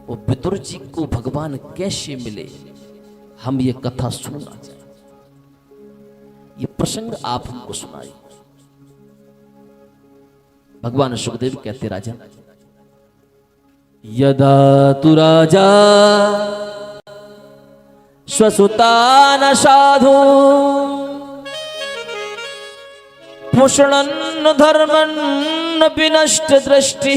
वो विदुर जी को भगवान कैसे मिले, हम ये कथा सुनना चाहें। ये प्रसंग आप हमको सुनाइए। भगवान सुखदेव कहते, राजा यदा तु राजा स्वसुतान साधु पुष्णन् धर्मन् विनष्ट दृष्टि।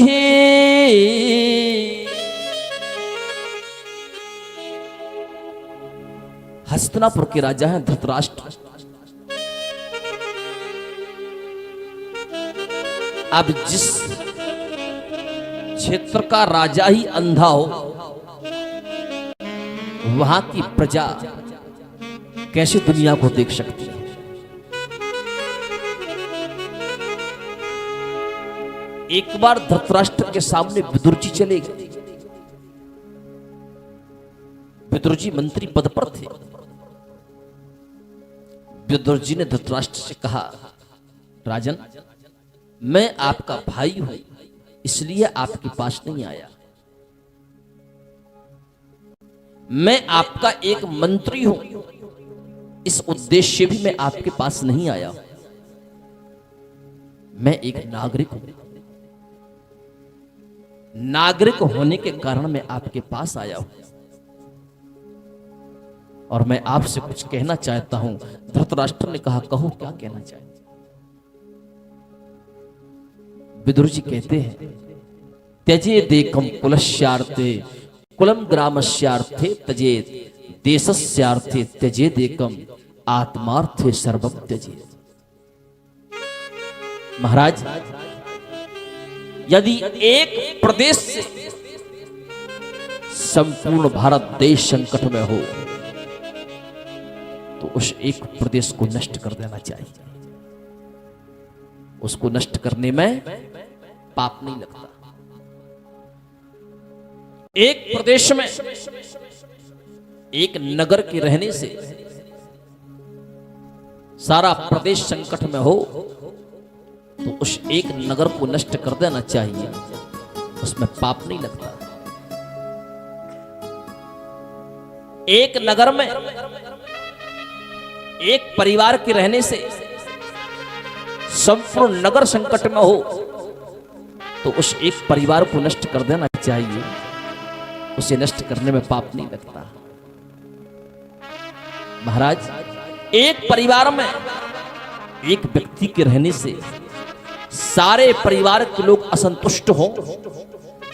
हस्तिनापुर के राजा हैं धृतराष्ट्र। अब जिस क्षेत्र का राजा ही अंधा हो, वहां की प्रजा कैसे दुनिया को देख सकती है। एक बार धृतराष्ट्र के सामने विदुर जी चले गए। विदुर जी मंत्री पद पर थे। विदुर जी ने धृतराष्ट्र से कहा, राजन, मैं आपका भाई हूं, इसलिए आपके पास नहीं आया। मैं आपका एक मंत्री हूं, इस उद्देश्य भी मैं आपके पास नहीं आया। मैं एक नागरिक हूं, नागरिक होने के कारण मैं आपके पास आया हूं और मैं आपसे कुछ कहना चाहता हूं। धृतराष्ट्र ने कहा, कहो क्या कहना चाहते। विदुर जी कहते हैं, त्यजेदेकं कुलस्यार्थे कुलम ग्रामस्यार्थे त्यजेत, देशस्यार्थे त्यजेदेकं आत्मार्थे सर्वं त्यजेत। महाराज, यदि एक प्रदेश से संपूर्ण भारत देश संकट में हो तो उस एक प्रदेश को नष्ट कर देना चाहिए। उसको नष्ट करने में पाप नहीं लगता। एक प्रदेश में, एक नगर के रहने से सारा प्रदेश संकट में हो तो उस एक नगर को नष्ट कर देना चाहिए, उसमें पाप नहीं लगता। एक नगर में एक परिवार के रहने से संपूर्ण नगर संकट में हो तो उस एक परिवार को नष्ट कर देना चाहिए, उसे नष्ट करने में पाप नहीं लगता। महाराज, एक परिवार में एक व्यक्ति के रहने से सारे परिवार के लोग असंतुष्ट हों,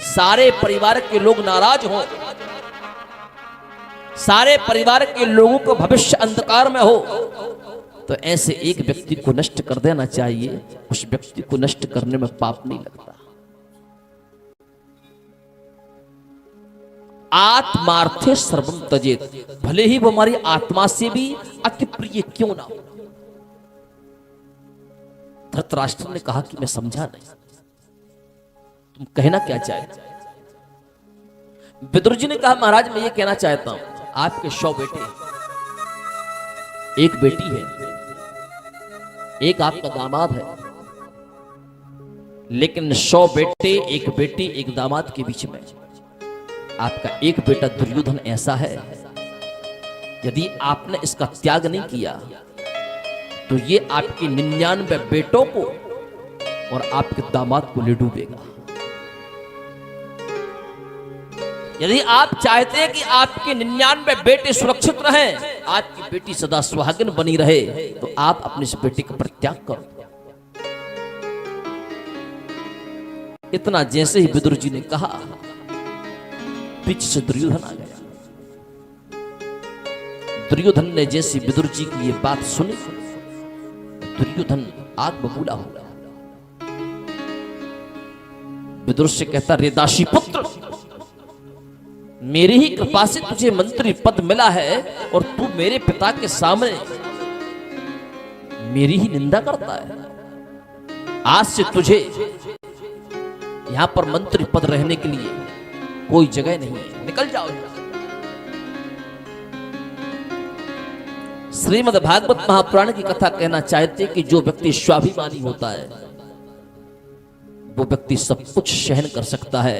सारे परिवार के लोग नाराज हों, सारे परिवार के लोगों को भविष्य अंधकार में हो तो ऐसे एक व्यक्ति को नष्ट कर देना चाहिए, उस व्यक्ति को नष्ट करने में पाप नहीं लगता। आत्मार्थे सर्वं त्यजेत, भले ही वो हमारी आत्मा से भी अति प्रिय क्यों ना हो। धृतराष्ट्र ने कहा कि मैं समझा नहीं, तुम कहना क्या चाहते। विदुर जी ने कहा, महाराज मैं ये कहना चाहता हूं, आपके 100 बेटे, एक बेटी है, एक आपका दामाद है, लेकिन 100 बेटे, एक बेटी, एक दामाद के बीच में आपका एक बेटा दुर्योधन ऐसा है, यदि आपने इसका त्याग नहीं किया तो ये आपके 99 बेटों को और आपके दामाद को ले डूबेगा। यदि आप चाहते हैं कि आपके 99 बेटे सुरक्षित रहें, आपकी बेटी सदा सुहागिन बनी रहे, तो आप अपने इस बेटे का परित्याग करो। इतना जैसे ही विदुर जी ने कहा, पीछे से दुर्योधन आ गया। दुर्योधन ने जैसे विदुर जी की ये बात सुनी, दुर्योधन आग बबूला हो गया। विदुर से कहता, रे दासी पुत्र, मेरी ही कृपा से तुझे मंत्री पद मिला है और तू मेरे पिता के सामने मेरी ही निंदा करता है। आज से तुझे यहां पर मंत्री पद रहने के लिए कोई जगह नहीं है, निकल जाओ। श्रीमद् भागवत महापुराण की कथा कहना चाहते कि जो व्यक्ति स्वाभिमानी होता है वो व्यक्ति सब कुछ सहन कर सकता है,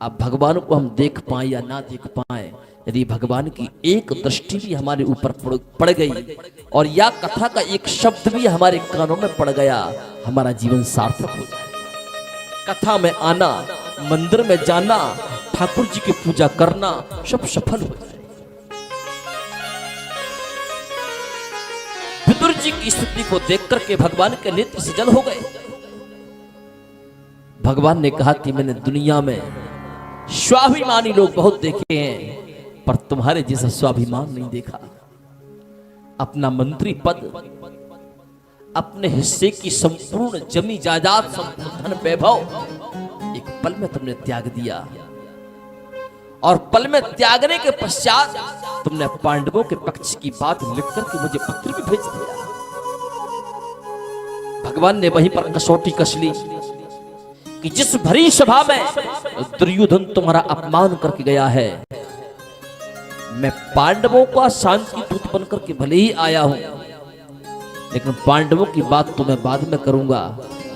अब भगवान को हम देख पाए या ना देख पाए, यदि भगवान की एक दृष्टि भी हमारे ऊपर पड़ गई और या कथा का एक शब्द भी हमारे कानों में पड़ गया, हमारा जीवन सार्थक हो जाए। कथा में आना, मंदिर में जाना, ठाकुर जी की पूजा करना, सब सफल हो जाए। विदुर जी की स्थिति को देख करके भगवान के नेत्र सजल हो गए। भगवान ने कहा कि मैंने दुनिया में स्वाभिमानी लोग बहुत देखे हैं, पर तुम्हारे जैसा स्वाभिमान नहीं देखा। अपना मंत्री पद, अपने हिस्से की संपूर्ण जमी जायदाद, संपूर्ण धन वैभव एक पल में तुमने त्याग दिया, और पल में त्यागने के पश्चात तुमने पांडवों के पक्ष की बात लिख करके मुझे पत्र भी भेज दिया। भगवान ने वहीं पर कसौटी कस ली कि जिस भरी सभा में दुर्योधन तुम्हारा अपमान करके गया है, मैं पांडवों का शांति दूत बनकर के भले ही आया हूं, लेकिन पांडवों की बात तो मैं बाद में करूंगा,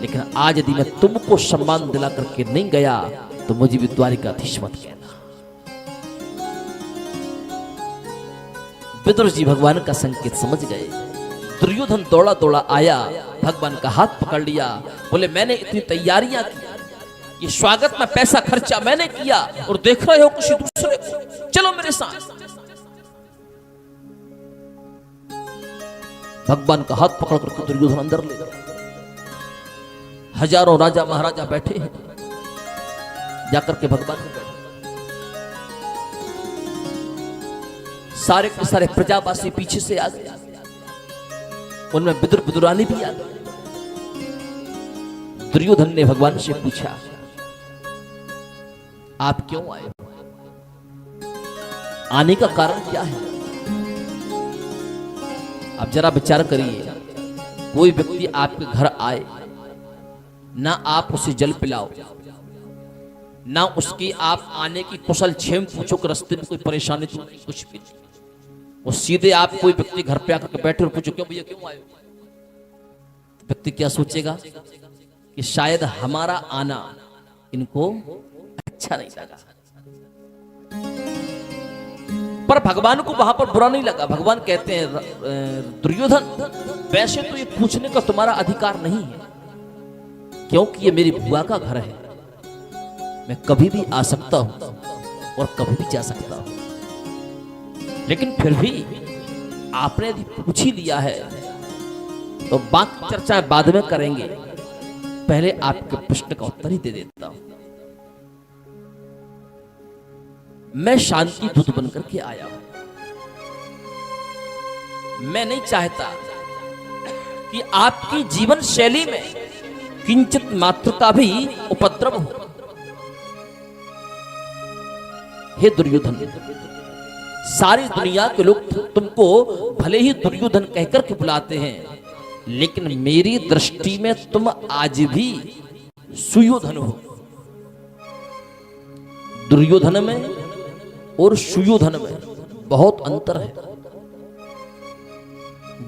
लेकिन आज यदि मैं तुमको सम्मान दिला करके नहीं गया तो मुझे भी द्वारिकाधीश मत कहना। विदुर जी भगवान का संकेत समझ गए। दुर्योधन दौड़ा दौड़ा आया, भगवान का हाथ पकड़ लिया, बोले मैंने इतनी तैयारियां की, ये स्वागत में पैसा खर्चा मैंने किया, और देख रहे हो किसी दूसरे को, चलो मेरे साथ। भगवान का हाथ पकड़ करके दुर्योधन अंदर ले गए। हजारों राजा महाराजा बैठे हैं, जाकर के भगवान को बैठे, सारे के सारे प्रजावासी पीछे से आ गए, उनमें विदुर विदुरानी भी आ गए। दुर्योधन ने भगवान से पूछा, आप क्यों आए हो? आने का कारण क्या है? आप जरा विचार करिए, कोई व्यक्ति आपके घर आए, ना आप उसे जल पिलाओ, ना उसकी आप आने की कुशल क्षेम पूछो कि रास्ते में कोई परेशानी तो नहीं, कुछ भी नहीं। वो सीधे आप कोई व्यक्ति घर पे आकर के बैठे और पूछो क्यों भैया क्यों आए? व्यक्ति क्या सोचेगा कि शायद हमारा आना इनको अच्छा नहीं लगा, पर भगवान को वहां पर बुरा नहीं लगा। भगवान कहते हैं दुर्योधन वैसे तो ये पूछने का तुम्हारा अधिकार नहीं है, क्योंकि ये मेरी बुआ का घर है, मैं कभी भी आ सकता हूं और कभी भी जा सकता हूं, लेकिन फिर भी आपने यदि पूछ ही लिया है तो बाकी चर्चा बाद में करेंगे, पहले आपके प्रश्न का उत्तर ही दे देता हूं। मैं शांति दूत बनकर के आया हूं। मैं नहीं चाहता कि आपकी जीवन शैली में किंचित मात्र का भी उपद्रव हो। हे दुर्योधन, सारी दुनिया के लोग तुमको भले ही दुर्योधन कहकर के बुलाते हैं, लेकिन मेरी दृष्टि में तुम आज भी सुयोधन हो। दुर्योधन में और सुयोधन में बहुत अंतर है।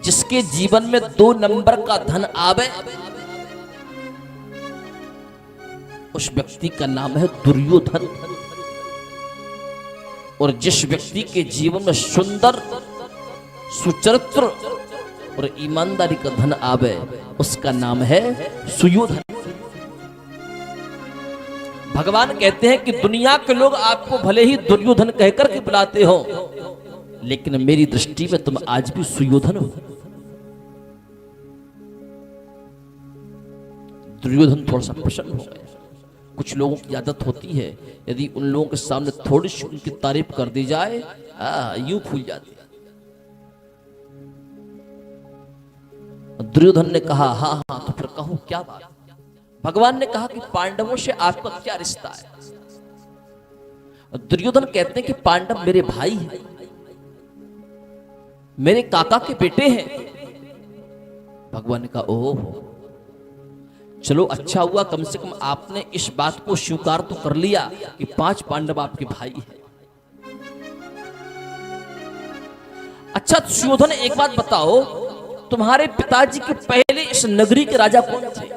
जिसके जीवन में 2 नंबर का धन आवे, उस व्यक्ति का नाम है दुर्योधन, और जिस व्यक्ति के जीवन में सुंदर, सुचरित्र और ईमानदारी का धन आवे, उसका नाम है सुयोधन। भगवान कहते हैं कि दुनिया के लोग आपको भले ही दुर्योधन कहकर के बुलाते हो, लेकिन मेरी दृष्टि में तुम आज भी सुयोधन हो। दुर्योधन थोड़ा सा प्रसन्न हो गया। कुछ लोगों की आदत होती है, यदि उन लोगों के सामने थोड़ी सी उनकी तारीफ कर दी जाए, यूं फूल जाती है। दुर्योधन ने कहा हाँ हाँ, तो फिर कहो क्या बात? भगवान ने कहा कि पांडवों से आपका क्या रिश्ता है? दुर्योधन कहते हैं कि पांडव मेरे भाई हैं, मेरे काका के बेटे हैं। भगवान ने कहा ओह, चलो अच्छा हुआ, कम से कम आपने इस बात को स्वीकार तो कर लिया कि 5 पांडव आपके भाई हैं। अच्छा सुयोधन, एक बात बताओ, तुम्हारे पिताजी के पहले इस नगरी के राजा कौन थे?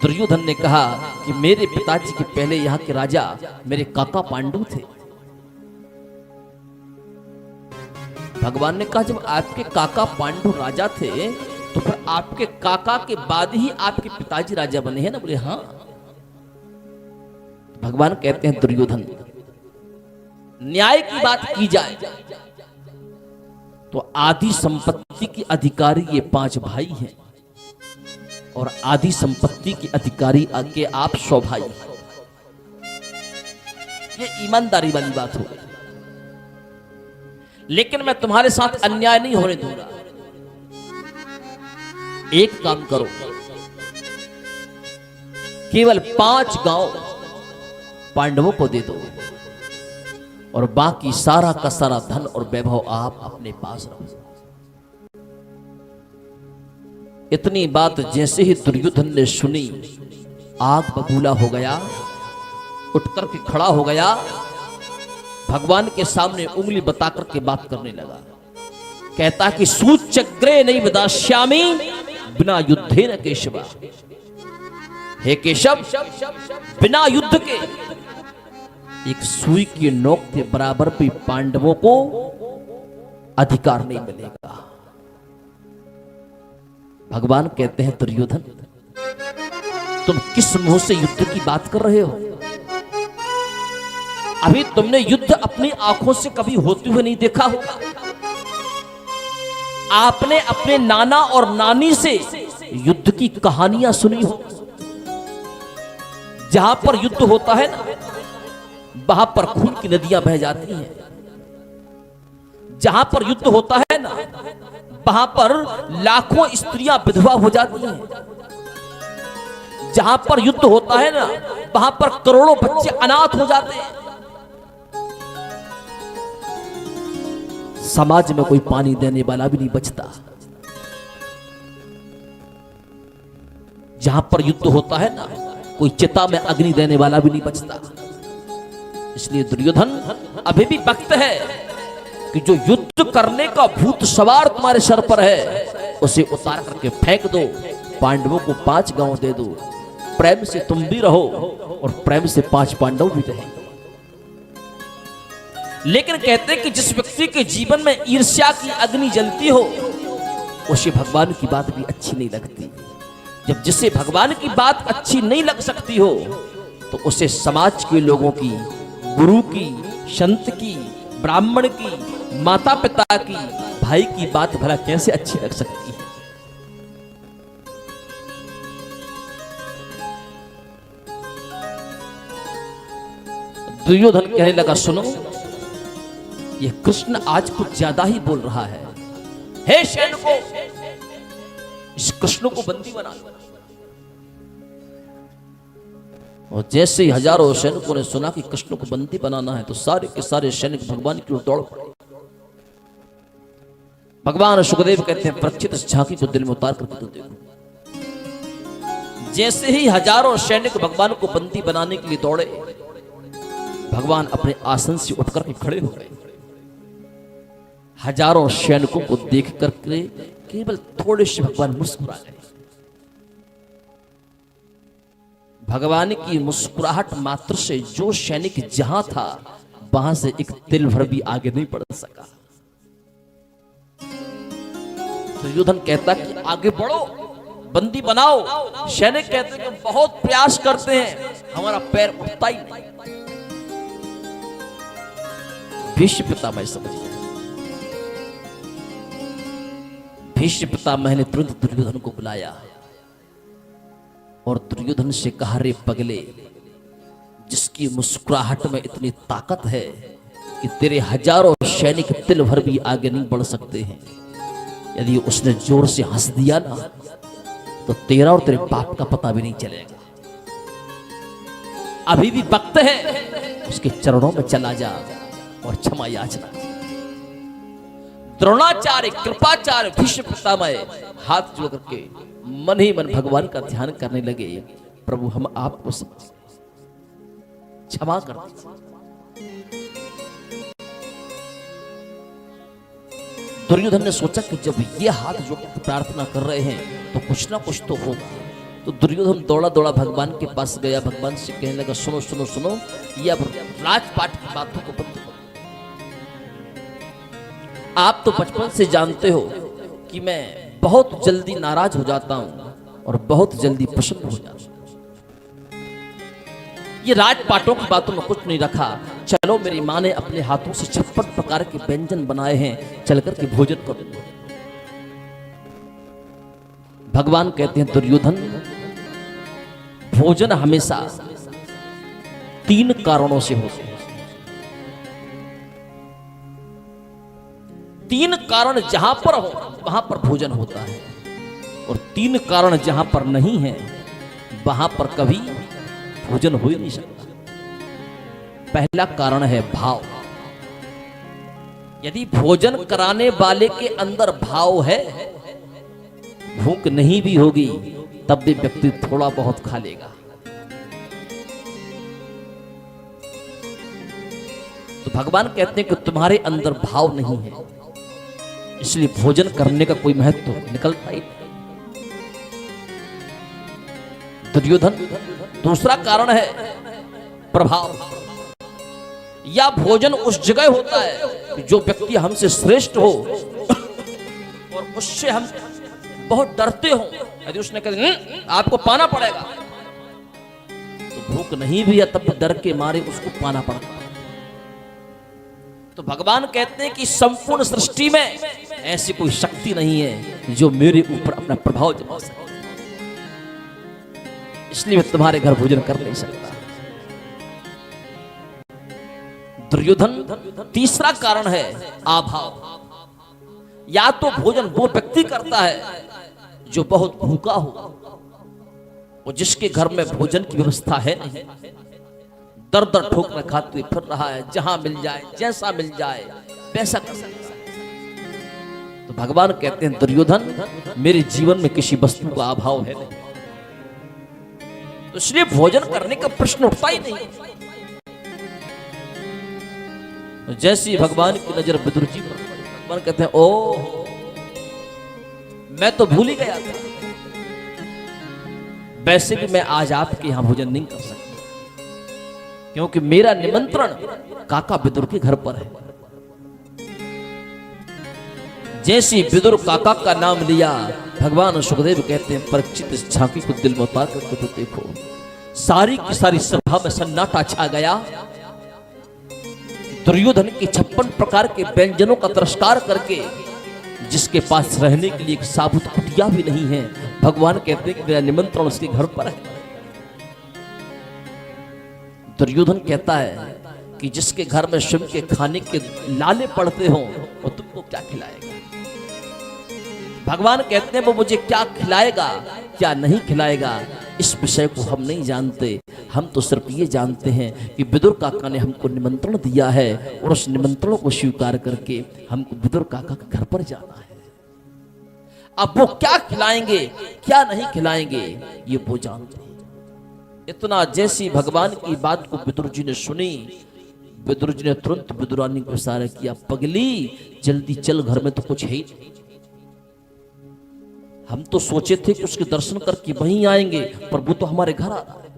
दुर्योधन ने कहा कि मेरे पिताजी के पहले यहाँ के राजा मेरे काका पांडु थे। भगवान ने कहा जब आपके काका पांडु राजा थे तो फिर आपके काका के बाद ही आपके पिताजी राजा बने हैं ना? बोले हाँ। भगवान कहते हैं दुर्योधन, न्याय की बात की जाए तो आदि संपत्ति के अधिकारी ये 5 भाई हैं और आदि संपत्ति के अधिकारी आके आप 100 भाई। ये ईमानदारी वाली बात हो। लेकिन मैं तुम्हारे साथ अन्याय नहीं होने दूंगा। एक काम करो, केवल 5 गांव पांडवों को दे दो और बाकी सारा का सारा धन और वैभव आप अपने पास रखो। इतनी बात जैसे ही दुर्योधन ने सुनी, आग बबूला हो गया, उठकर के खड़ा हो गया, भगवान के सामने उंगली बताकर के बात करने लगा। कहता कि सूचग्रे नहीं विदास्यामि बिना युद्धे न केशवा। हे केशव, बिना युद्ध के एक सुई की नोक के बराबर भी पांडवों को अधिकार नहीं मिलेगा। भगवान कहते हैं दुर्योधन, तुम किस मुंह से युद्ध की बात कर रहे हो? अभी तुमने युद्ध अपनी आंखों से कभी होते हुए नहीं देखा होगा। आपने अपने नाना और नानी से युद्ध की कहानियां सुनी हो। जहां पर युद्ध होता है ना, वहां पर खून की नदियां बह जाती हैं। जहां पर युद्ध होता है ना, वहां पर लाखों स्त्रियां विधवा हो जाती हैं। जहां पर युद्ध होता है ना, वहां पर करोड़ों बच्चे अनाथ हो जाते हैं। समाज में कोई पानी देने वाला भी नहीं बचता। जहां पर युद्ध होता है ना, कोई चिता में अग्नि देने वाला भी नहीं बचता। इसलिए दुर्योधन, अभी भी वक्त है कि जो युद्ध करने का भूत सवार तुम्हारे सर पर है उसे उतार करके फेंक दो। पांडवों को 5 गांव दे दो। प्रेम से तुम भी रहो और प्रेम से 5 पांडव भी रहेंगे। लेकिन कहते हैं कि जिस व्यक्ति के जीवन में ईर्ष्या की अग्नि जलती हो, उसे भगवान की बात भी अच्छी नहीं लगती। जब जिसे भगवान की बात अच्छी नहीं लग सकती हो, तो उसे समाज के लोगों की, गुरु की, संत की, ब्राह्मण की, माता पिता की, भाई की बात भला कैसे अच्छी लग सकती है? दुर्योधन कहने लगा, सुनो, ये कृष्ण आज कुछ ज्यादा ही बोल रहा है। हे सैनिकों, इस कृष्ण को बंदी बना लो। और जैसे ही हजारों सैनिकों ने सुना कि कृष्ण को बंदी बनाना है, तो सारे के सारे सैनिक भगवान की ओर दौड़ पड़े। भगवान सुखदेव कहते हैं, प्रचित झांकी को दिल में उतार करके तो देखो। जैसे ही हजारों सैनिक भगवान को बंदी बनाने के लिए दौड़े, भगवान अपने आसन से उठकर के खड़े हो गए। हजारों सैनिकों को देख करके केवल थोड़े से भगवान मुस्कुरा गए। भगवान की मुस्कुराहट मात्र से जो सैनिक जहां था, वहां से एक तिल भर भी आगे नहीं बढ़ सका। तो दुर्योधन कहता कि आगे बढ़ो, बंदी बनाओ। सैनिक कहते हैं कि बहुत प्रयास करते हैं, हमारा पैर उठता ही नहीं। भीष्म पितामह समझिए, भीष्म पितामह ने तुरंत दुर्योधन को बुलाया और दुर्योधन से कहा, रे पगले, जिसकी मुस्कुराहट में इतनी ताकत है कि तेरे हजारों सैनिक तिल भर भी आगे नहीं बढ़ सकते हैं, यदि उसने जोर से हंस दिया ना, तो तेरा और तेरे बाप का पता भी नहीं चलेगा। अभी भी वक्त है, उसके चरणों में चला जा और क्षमा याचना। द्रोणाचार्य, कृपाचार्य, भीष्म पितामह हाथ जोड़ करके मन ही मन भगवान का ध्यान करने लगे। प्रभु, हम आपको क्षमा कर दीजिए। दुर्योधन ने सोचा कि जब ये हाथ जोड़ कर प्रार्थना कर रहे हैं, तो कुछ ना कुछ तो होगा। तो दुर्योधन दौड़ा दौड़ा भगवान के पास गया, भगवान से कहने लगा सुनो सुनो सुनो, ये अब राजपाट की बातों को बंद करो। आप तो बचपन से जानते हो कि मैं बहुत जल्दी नाराज हो जाता हूं और बहुत जल्दी प्रसन्न हो जाता हूं। ये राजपाटों की बातों में कुछ नहीं रखा, चलो मेरी माँ ने अपने हाथों से 56 प्रकार के व्यंजन बनाए हैं, चलकर के भोजन करो। भगवान कहते हैं दुर्योधन, भोजन हमेशा 3 कारणों से होते हैं। 3 कारण जहां पर हो वहां पर भोजन होता है, और 3 कारण जहां पर नहीं है वहां पर कभी भोजन हो ही नहीं सकता। पहला कारण है भाव। यदि भोजन कराने वाले के अंदर भाव है, भूख नहीं भी होगी तब भी व्यक्ति थोड़ा बहुत खा लेगा। तो भगवान कहते हैं कि तुम्हारे अंदर भाव नहीं है, इसलिए भोजन करने का कोई महत्व निकलता ही नहीं। दुर्योधन, दूसरा कारण है प्रभाव। या भोजन उस जगह होता है जो व्यक्ति हमसे श्रेष्ठ हो और उससे हम बहुत डरते हो, यदि उसने कहा आपको पाना पड़ेगा, तो भूख नहीं भी है तब डर के मारे उसको पाना पड़ता। तो भगवान कहते हैं कि संपूर्ण सृष्टि में ऐसी कोई शक्ति नहीं है जो मेरे ऊपर अपना प्रभाव जमा सके, इसलिए मैं तुम्हारे घर भोजन कर नहीं सकता। दुर्योधन, तीसरा कारण है अभाव। या तो भोजन वो व्यक्ति करता है जो बहुत भूखा हो, और जिसके घर में भोजन की व्यवस्था है नहीं, दर दर ठोकर खाते फिर रहा है, जहां मिल जाए जैसा मिल जाए वैसा कर सकता है। तो भगवान कहते हैं दुर्योधन, मेरे जीवन में किसी वस्तु का अभाव है नहीं, तो इसलिए भोजन करने का प्रश्न उठता ही नहीं। जैसी भगवान की नजर विदुर जी पर, भगवान कहते हैं ओ मैं तो भूल ही गया था, वैसे भी मैं आज आपके यहां भोजन नहीं कर सकता, क्योंकि मेरा निमंत्रण काका विदुर के घर पर है। जैसी विदुर काका का नाम लिया, भगवान सुखदेव कहते हैं परीक्षित इस झांकी को दिल में उतार करके तो देखो, सारी की सारी सभा में सन्नाटा छा गया। दुर्योधन के 56 प्रकार के व्यंजनों का तिरस्कार करके, जिसके पास रहने के लिए एक साबुत कुटिया भी नहीं है, भगवान कहते हैं कि मेरा निमंत्रण उसके घर पर है। दुर्योधन कहता है कि जिसके घर में शिव के खाने के लाले पड़ते हो वो तुमको क्या खिलाएगा। भगवान कहते हैं वो मुझे क्या खिलाएगा क्या नहीं खिलाएगा इस विषय को हम नहीं जानते, हम तो सिर्फ ये जानते हैं कि विदुर काका ने हमको निमंत्रण दिया है और उस निमंत्रण को स्वीकार करके हमको विदुर काका के घर पर जाना है। अब वो क्या खिलाएंगे क्या नहीं खिलाएंगे ये वो जानते हैं। इतना जैसी भगवान की बात को विदुर जी ने सुनी, विदुर जी ने तुरंत विदुरानी को इशारा किया, पगली जल्दी चल, घर में तो कुछ है ही नहीं। हम तो सोचे थे कि उसके दर्शन करके वहीं आएंगे, पर वो तो हमारे घर आ रहा है।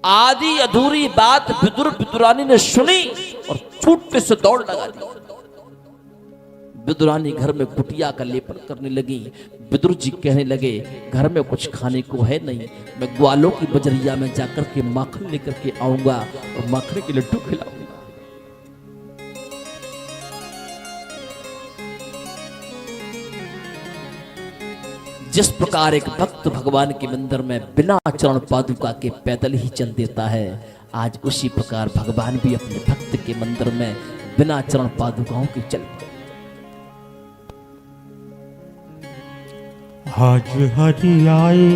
आधी अधूरी बात विदुर विदुरानी ने सुनी और छूटते से दौड़ लगा दी। विदुरानी घर में कुटिया का लेपन करने लगी। विदुर जी कहने लगे घर में कुछ खाने को है नहीं, मैं ग्वालों की बजरिया में जाकर के माखन लेकर के आऊंगा और माखन के लड्डू खिलाऊंगा। जिस प्रकार एक भक्त भगवान के मंदिर में बिना चरण पादुका के पैदल ही चल देता है, आज उसी प्रकार भगवान भी अपने भक्त के मंदिर में बिना चरण पादुकाओं के चल पड़े। आज हरि आए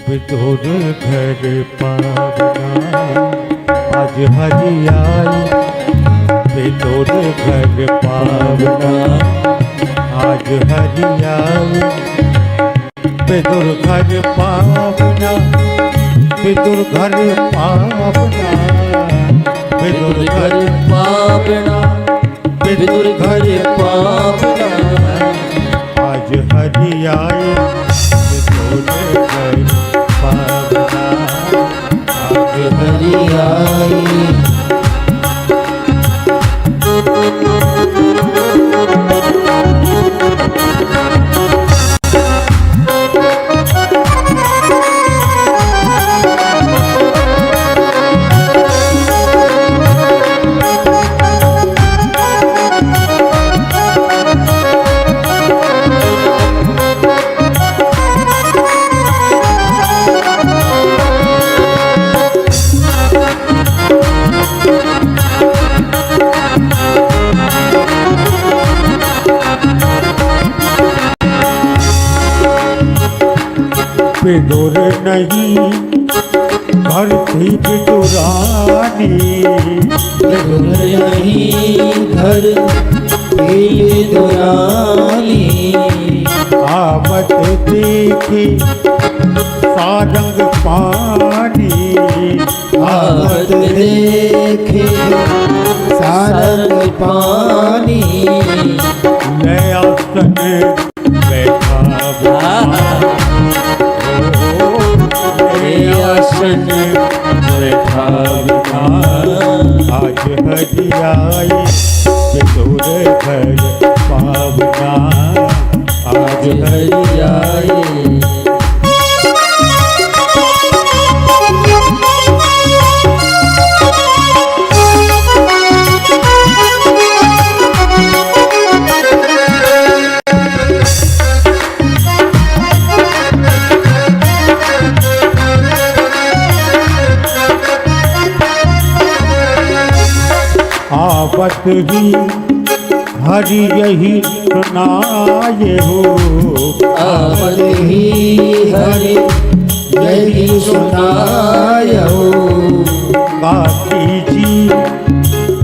विदुर घर पावना, आज हरि आए विदुर घर पावना, आज हरि आए विदुर घर पावना, विदुर घर पावना, विदुर घर पावना, विदुर घर पावना, आज हरि आए विदुर नहीं घर थी विदुरानी, विदुर नहीं घर थी विदुरानी। आवत देखी सारंग पानी, आवत देखे सारंग पानी। ले आसन बैठा आसन बैठा आज हरियाई विदुर घर पावना, आज हरियाए। आवत ही हरि यही सुनाए हो, आवत ही हरि यही सुनाए हो। काशी जी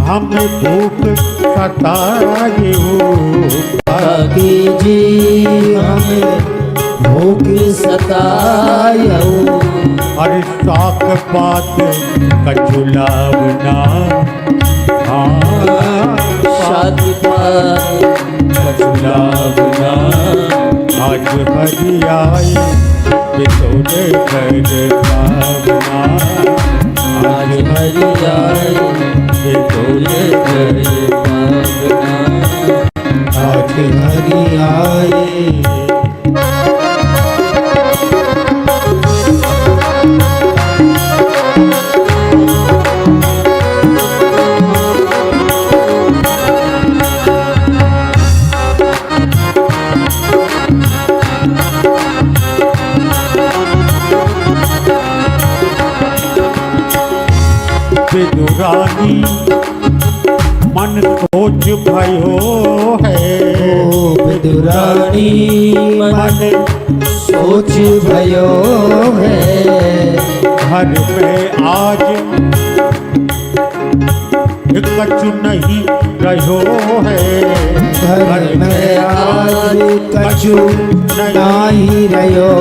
हमें भूख सताए हो, काशी जी हमें भूख सताए हो। अरे साक पात कचुलावना, शादी कचुलावना। आज हरियाई विदुर घर पावना, आज हरियाए विदुर घर पावना। आज हरियाए विदुरानी मन सोच भयो है, विदुरानी मन सोच भयो है। घर में आज कछु नहीं रहो है, घर में आज कछु नहीं रहो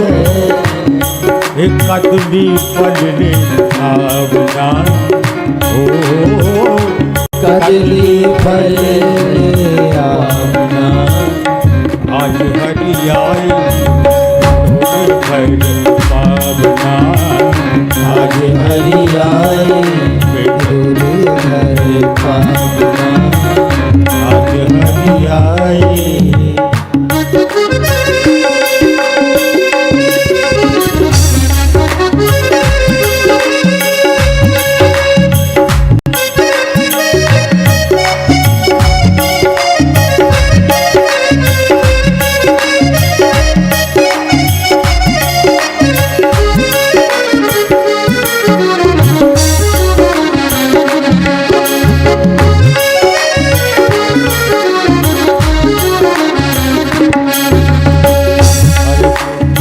है। एक कदली पलने आवना, ओ कदली पलने आवना। आज हरियाई घर पावना, आज हरियाए विदुर घर पावना। आज हरियाई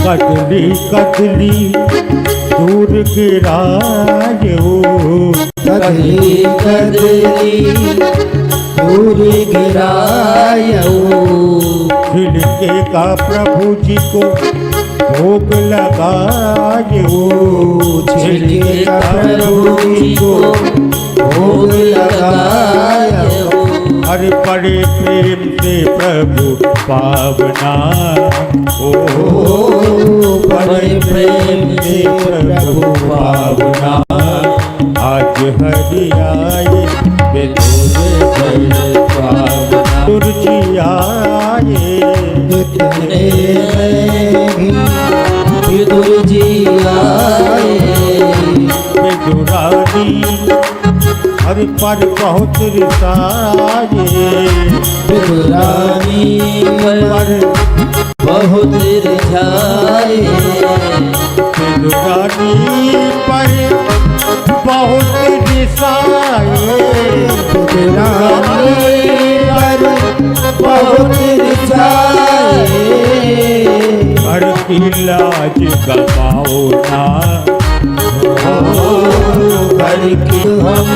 कदली कदली दूर गिराए हो, कदली कदली दूर गिराए हो। छिलके का प्रभु जी को भोग लगाए हो, छिलके का प्रभु जी को भोग लगाए हो। हर बड़े प्रेम से प्रभु पावना, ओ बड़े प्रेम से प्रभु पावना। आज हरि आए विदुर घर पावना दुर्जी आए इतने में भी विदुर जी आए विदुरानी हर पर बहुत रिसाए विदुरानी पर बहुत रिझाए विदुरानी पर बहुत रिसाए विदुरानी पर बहुत रिझाए घर की लाज गवाओ ना घर की हम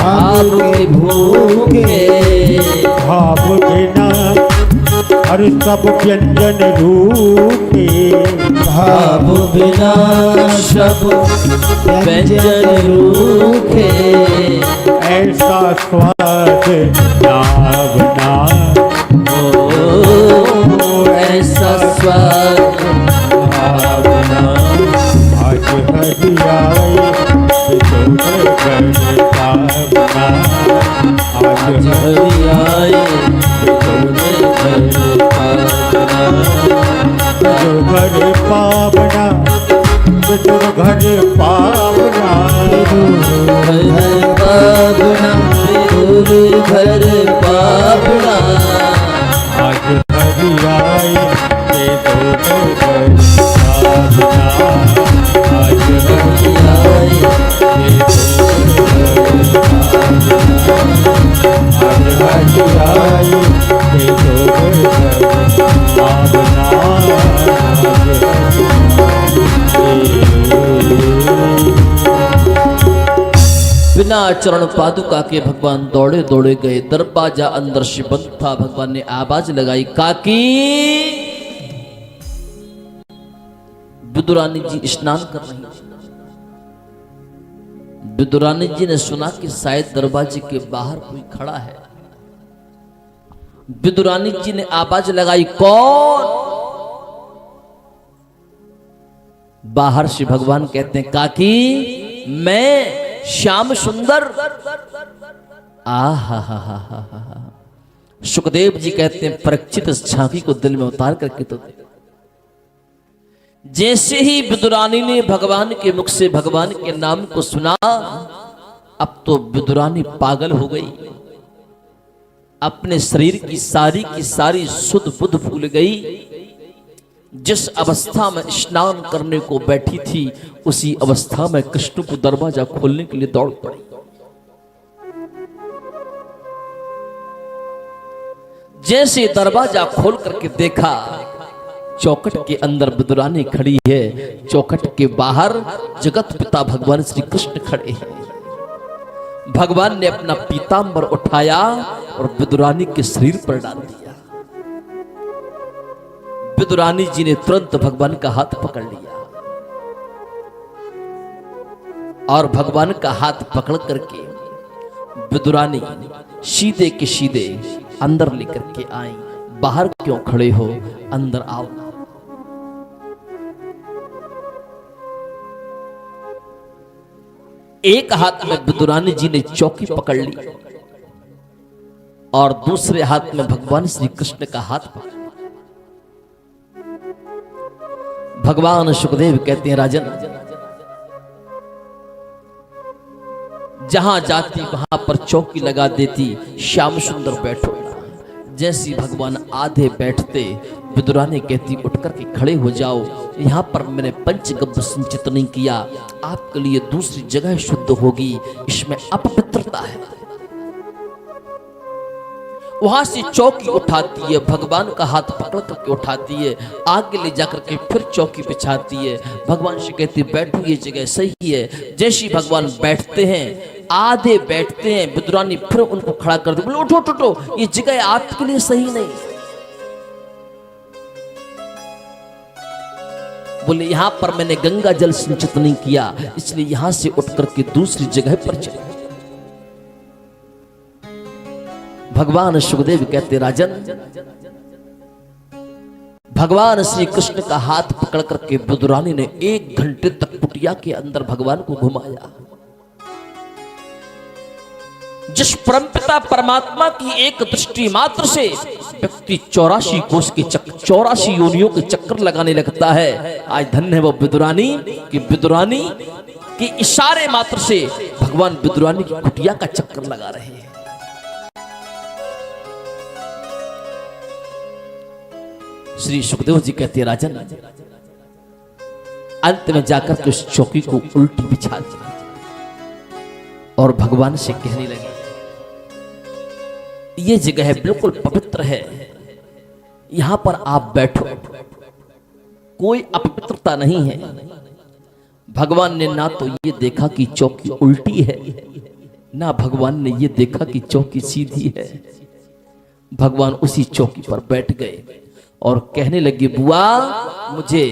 आपके भूखे भाव बिना हर सब व्यंजन रूपे भाव बिना सब व्यंजन रूखे ऐसा स्वाद नावना ओ ऐसा स्वाद भावना आज हरि आए विदुर घर पावना आज हरि आए विदुर घर पावना घर पावना विदुर घर पावना घर पावना विदुर घर पावना आज हरि आए विदुर घर पावना आज हरि आए आज हरि आए विदुर घर पावना बिना चरण पादुका के भगवान दौड़े दौड़े गए। दरवाजा अंदर से बंद था। भगवान ने आवाज लगाई, काकी। विदुरानी जी स्नान कर रही थी। विदुरानी जी ने सुना कि शायद दरवाजे के बाहर कोई खड़ा है। विदुरानी जी ने आवाज लगाई, कौन? बाहर से भगवान कहते हैं, काकी मैं श्याम सुंदर। आहा। सुखदेव जी कहते हैं, परीक्षित इस झांकी को दिल में उतार करके तो जैसे ही विदुरानी ने भगवान के मुख से भगवान के नाम को सुना, अब तो विदुरानी पागल हो गई। अपने शरीर की सारी सुध बुध भूल गई। जिस अवस्था में स्नान करने को बैठी थी, उसी अवस्था में कृष्ण को दरवाजा खोलने के लिए दौड़ पड़ी। जैसे दरवाजा खोल करके देखा, चौखट के अंदर विदुरानी खड़ी है, चौखट के बाहर जगत पिता भगवान श्री कृष्ण खड़े हैं। भगवान ने अपना पीतांबर उठाया और विदुरानी के शरीर पर डाल दिया। विदुरानी जी ने तुरंत भगवान का हाथ पकड़ लिया और भगवान का हाथ पकड़ करके विदुरानी सीधे के सीधे अंदर लेकर के आई। बाहर क्यों खड़े हो, अंदर आओ। एक हाथ में विदुरानी जी ने चौकी पकड़ ली और दूसरे हाथ में भगवान श्री कृष्ण का हाथ पकड़। भगवान सुखदेव कहते हैं, राजन, जहां जाती वहां पर चौकी लगा देती, श्याम सुंदर बैठो। जैसी भगवान आधे बैठते, विदुरानी कहती, उठ करके खड़े हो जाओ। यहां पर मैंने पंचगव्य संचित नहीं किया, आपके लिए दूसरी जगह शुद्ध होगी, इसमें अपवित्रता है। वहां से चौकी उठाती है, भगवान का हाथ पकड़ करके उठाती है, आगे ले जाकर के फिर चौकी बिछाती है। भगवान से कहती, बैठो, ये जगह सही है। जैसे भगवान बैठते हैं, आधे बैठते हैं, विदुरानी फिर उनको खड़ा कर दे, बोले उठो उठो, ये जगह आपके लिए सही नहीं। बोले यहां पर मैंने गंगा जल संचित नहीं किया, इसलिए यहां से उठ करके दूसरी जगह पर चले। भगवान सुखदेव कहते, राजन, भगवान श्री कृष्ण का हाथ पकड़ करके विदुरानी ने 1 घंटे तक कुटिया के अंदर भगवान को घुमाया। जिस परमपिता परमात्मा की एक दृष्टि मात्र से व्यक्ति 84 कोष के 84 योनियों के चक्कर लगाने लगता है। आज धन्य है वो विदुरानी कि विदुरानी के इशारे मात्र से भगवान विदुरानी की कुटिया का चक्कर लगा रहे हैं। श्री सुखदेव जी कहते हैं, राजन अंत में जाकर के उस चौकी को उल्टी बिछा दी और भगवान से कहने लगे, ये जगह बिल्कुल पवित्र है, यहां पर आप बैठो, कोई अपवित्रता नहीं है। भगवान ने ना तो ये देखा कि चौकी उल्टी है, ना भगवान ने ये देखा कि चौकी सीधी है। भगवान उसी चौकी पर बैठ गए और कहने लगे, बुआ मुझे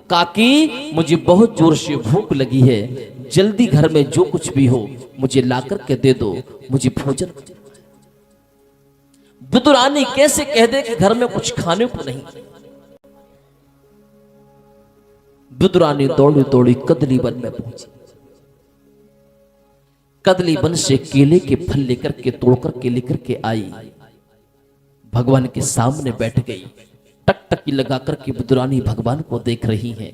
काकी मुझे बहुत जोर से भूख लगी है, जल्दी घर में जो कुछ भी हो मुझे ला करके दे दो, मुझे भोजन। विदुरानी कैसे कह दे कि घर में कुछ खाने को नहीं। विदुरानी दौड़ी दौड़ी कदली वन में पहुंची। कदली वन से केले के फल लेकर के तोड़कर के लेकर के आई, भगवान के सामने बैठ गई। टकटकी लगाकर के विदुरानी भगवान को देख रही हैं।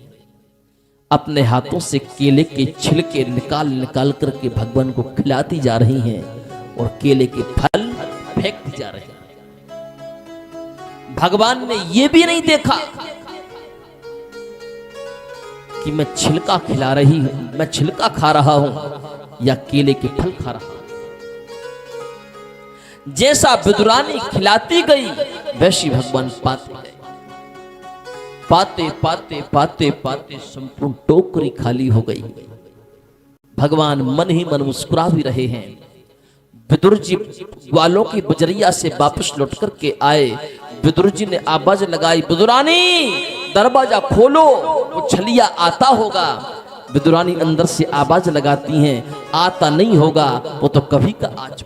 अपने हाथों से केले के छिलके निकाल निकाल करके भगवान को खिलाती जा रही हैं और केले के फल फेंकती जा रही हैं। भगवान ने यह भी नहीं देखा कि मैं छिलका खिला रही हूं, मैं छिलका खा रहा हूं या केले के फल खा रहा हूं। जैसा विदुरानी खिलाती गई वैसी भगवान पाते गए। पाते पाते पाते पाते संपूर्ण टोकरी खाली हो गई। भगवान मन ही मन मुस्कुरा भी रहे हैं। विदुर जी ग्वालों की बजरिया से वापस लौट करके आए। विदुर जी ने आवाज लगाई, विदुरानी दरवाजा खोलो, वो छलिया आता होगा। विदुरानी अंदर से आवाज लगाती हैं, आता नहीं होगा, वो तो कभी का आज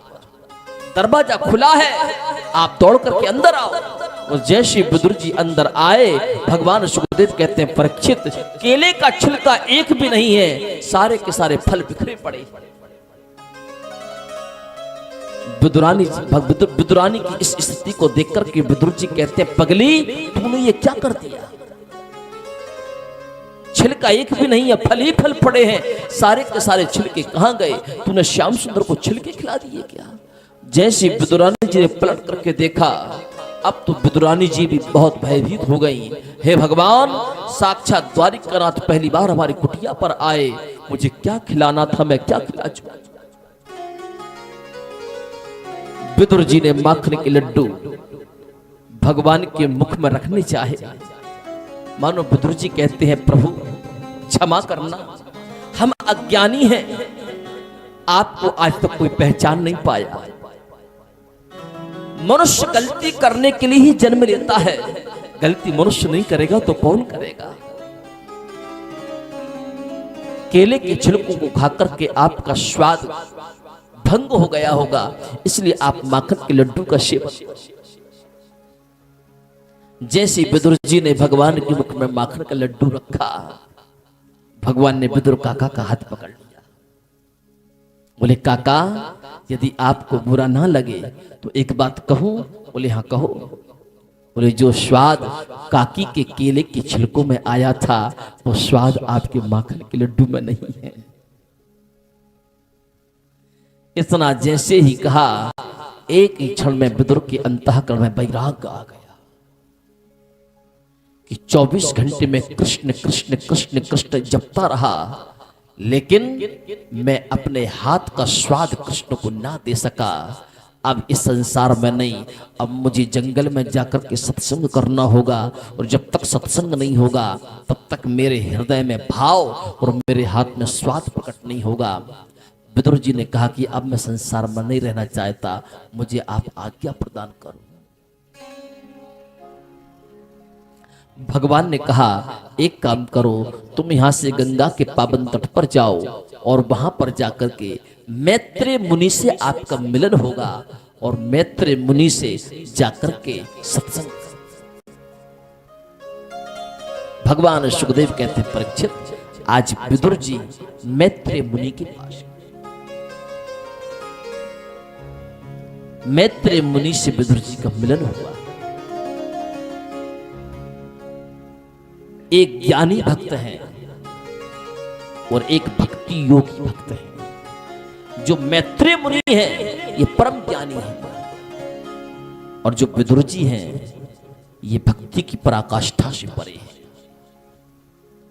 दरवाजा खुला है, आप दौड़ करके अंदर आओ। और जैसे विदुर जी अंदर आए, भगवान सुखदेव कहते हैं, परीक्षित केले का छिलका एक भी नहीं है, सारे के सारे फल बिखरे पड़े। विदुरानी की इस स्थिति को देखकर के विदुर जी कहते हैं, पगली तूने ये क्या कर दिया? छिलका एक भी नहीं है, फल ही फल पड़े हैं, सारे के सारे छिलके कहां गए? तूने श्याम सुंदर को छिलके खिला दिए क्या? जैसे विदुरानी जी ने पलट करके देखा, अब तो विदुरानी जी भी बहुत भयभीत हो गई। हे भगवान, साक्षात द्वारिकानाथ पहली बार हमारी कुटिया पर आए, मुझे क्या खिलाना था, मैं क्या खिला चुका। विदुर जी ने माखन के लड्डू भगवान के मुख में रखने चाहे। मानो विदुर जी कहते हैं, प्रभु क्षमा करना, हम अज्ञानी हैं, आपको आज तक कोई पहचान नहीं पाया। मनुष्य गलती करने के लिए ही जन्म लेता है, गलती मनुष्य नहीं करेगा तो कौन करेगा? केले के छिलकों को खाकर के आपका स्वाद भंग हो गया होगा, इसलिए आप माखन के लड्डू का सेवन। जैसे विदुर जी ने भगवान के मुख में माखन का लड्डू रखा, भगवान ने विदुर काका का हाथ पकड़ लिया। बोले, काका यदि आपको बुरा ना लगे तो एक बात कहूं? बोले, हाँ कहो। बोले, जो स्वाद काकी के केले के छिलकों में आया था, वो स्वाद आपके माखन के लड्डू में नहीं है। इतना जैसे ही कहा, एक ही क्षण में विदुर के अंतःकरण में वैराग्य आ गया कि 24 घंटे में कृष्ण कृष्ण कृष्ण कृष्ण जपता रहा, लेकिन मैं अपने हाथ का स्वाद कृष्ण को ना दे सका। अब इस संसार में नहीं, अब मुझे जंगल में जाकर के सत्संग करना होगा, और जब तक सत्संग नहीं होगा तब तक मेरे हृदय में भाव और मेरे हाथ में स्वाद प्रकट नहीं होगा। विदुर जी ने कहा कि अब मैं संसार में नहीं रहना चाहता, मुझे आप आज्ञा प्रदान करो। भगवान ने कहा, एक काम करो, तुम यहां से गंगा के पावन तट पर जाओ और वहां पर जाकर के मैत्रेय मुनि से आपका मिलन होगा, और मैत्रेय मुनि से जाकर के सत्संग। भगवान सुखदेव कहते हैं, परीक्षित आज विदुर जी मैत्रेय मुनि के पास, मैत्रेय मुनि से विदुर जी का मिलन हुआ। एक ज्ञानी भक्त है और एक भक्ति योगी भक्त है। जो मैत्रेय मुनि है ये परम ज्ञानी है, और जो विदुर जी हैं ये भक्ति की पराकाष्ठा से परे है।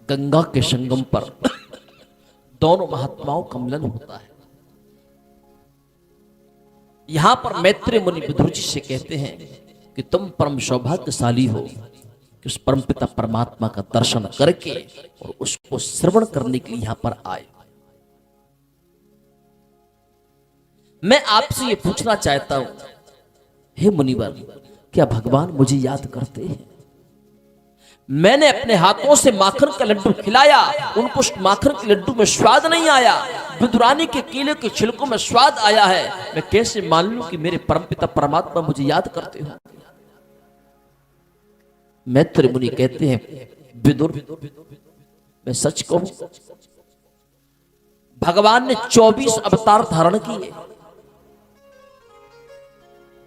गंगा के संगम पर दोनों महात्माओं का मिलन होता है। यहां पर मैत्रेय मुनि विदुर जी से कहते हैं कि तुम परम सौभाग्यशाली हो कि उस परमपिता परमात्मा का दर्शन करके और उसको श्रवण करने के लिए यहां पर आए। मैं आपसे ये पूछना चाहता हूं, हे मुनिवर, क्या भगवान मुझे याद करते हैं? मैंने अपने हाथों से माखन का लड्डू खिलाया, उनको उस माखन के लड्डू में स्वाद नहीं आया, विदुरानी के केले के छिलकों में स्वाद आया है। मैं कैसे मान लूं कि मेरे परमपिता परमात्मा मुझे याद करते हो? मैत्रेय मुनि कहते हैं, विदुर, मैं सच कहूं, भगवान ने 24 अवतार धारण किए।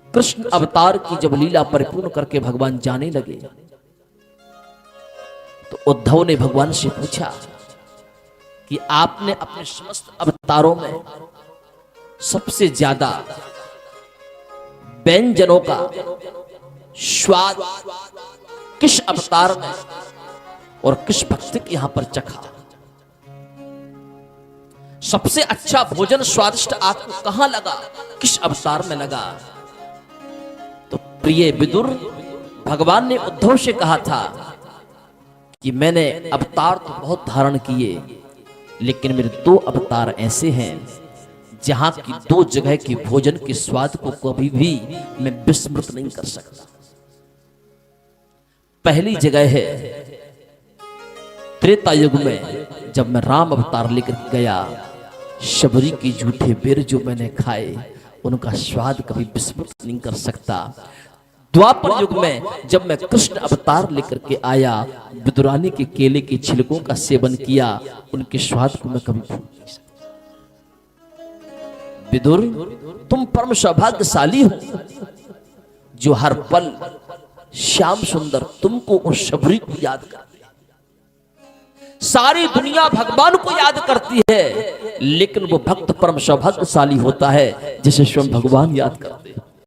कृष्ण अवतार की जब लीला परिपूर्ण करके भगवान जाने लगे तो उद्धव ने भगवान से पूछा कि आपने अपने समस्त अवतारों में सबसे ज्यादा व्यंजनों का स्वाद किस अवतार में और किस भक्त के यहां पर चखा? सबसे अच्छा भोजन स्वादिष्ट आपको कहां लगा, किस अवतार में लगा? तो प्रिय विदुर, भगवान ने उद्धव से कहा था कि मैंने अवतार तो बहुत धारण किए, लेकिन मेरे 2 अवतार ऐसे हैं जहां की 2 जगह के भोजन के स्वाद को कभी भी मैं विस्मृत नहीं कर सकता। पहली जगह है त्रेता युग में, जब मैं राम अवतार लेकर गया, शबरी के जूठे बेर जो मैंने खाए उनका स्वाद कभी विस्मृत नहीं कर सकता। द्वापर युग में जब मैं कृष्ण अवतार लेकर के आया, विदुरानी के केले के छिलकों का सेवन किया, उनके स्वाद को मैं कभी भूल नहीं सकता। विदुर, तुम परम सौभाग्यशाली हो जो हर पल श्याम सुंदर तुमको उस शबरी को याद करते हैं। सारी दुनिया भगवान को याद करती है, लेकिन वो भक्त परम सौभाग्यशाली होता है जिसे स्वयं भगवान याद करते हैं।